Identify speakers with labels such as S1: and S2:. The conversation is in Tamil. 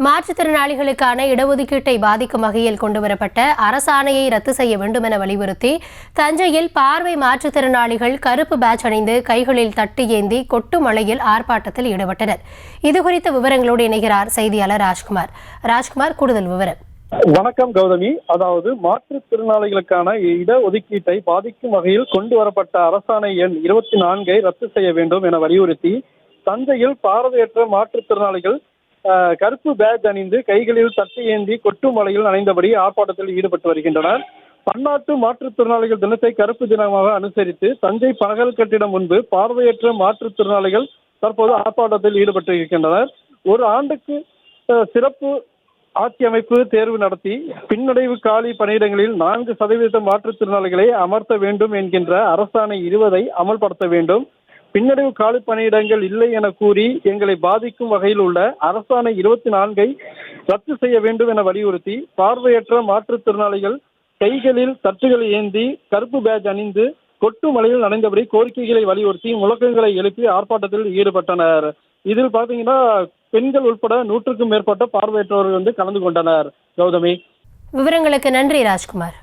S1: மாற்றுத்திறனாளிகளுக்கான இடஒதுக்கீட்டை பாதிக்கும் வகையில் கொண்டுவரப்பட்ட அரசாணையை ரத்து செய்ய வேண்டும் என வலியுறுத்தி தஞ்சையில் பார்வை மாற்றுத்திறனாளிகள் கருப்பு பேட்ச் அணிந்து கைகளில் தட்டு ஏந்தி கொட்டு மழையில் ஆர்ப்பாட்டத்தில் ஈடுபட்டனர். இதுகுறித்த விவரங்களோடு இணைகிறார் செய்தியாளர் ராஜ்குமார். கூடுதல் விவரம்.
S2: வணக்கம் கௌதமி. அதாவது மாற்றுத்திறனாளிகளுக்கான இடஒதுக்கீட்டை பாதிக்கும் வகையில் கொண்டு வரப்பட்ட அரசாணை எண் 24 ரத்து செய்ய வேண்டும் என வலியுறுத்தி தஞ்சையில் பார்வையற்ற மாற்றுத்திறனாளிகள் கருப்பு பேட்ஜ் அணிந்து கைகளில் தட்டு ஏந்தி கொட்டு மலையில் நனைந்தபடி ஆர்ப்பாட்டத்தில் ஈடுபட்டு வருகின்றனர். பன்னாட்டு மாற்றுத்திறனாளிகள் தினத்தை கருப்பு தினமாக அனுசரித்து தஞ்சை பனகல் கட்டிடம் முன்பு பார்வையற்ற மாற்றுத்திறனாளிகள் தற்போது ஆர்ப்பாட்டத்தில் ஈடுபட்டு இருக்கின்றனர். ஒரு ஆண்டுக்கு சிறப்பு ஆட்சி அமைப்பு தேர்வு நடத்தி பின்னடைவு காலி பணியிடங்களில் 4% மாற்றுத்திறனாளிகளை அமர்த்த வேண்டும் என்கின்ற அரசாணை 20 அமல்படுத்த வேண்டும். பின்னடைவு காலி பணியிடங்கள் இல்லை என கூறி எங்களை பாதிக்கும் வகையில் உள்ள அரசாணை 24 ரத்து செய்ய வேண்டும் என வலியுறுத்தி பார்வையற்ற மாற்றுத்திறனாளிகள் கைகளில் தட்டுகளை ஏந்தி கருப்பு பேட்ஜ் அணிந்து கொட்டு மலையில் நனைந்தபடி கோரிக்கைகளை வலியுறுத்தி முழக்கங்களை எழுப்பி ஆர்ப்பாட்டத்தில் ஈடுபட்டனர். இதில் பாத்தீங்கன்னா பெண்கள் உட்பட 100க்கும் மேற்பட்ட பார்வையற்றவர்கள் கலந்து கொண்டனர். கௌதமி,
S1: விவரங்களுக்கு நன்றி ராஜ்குமார்.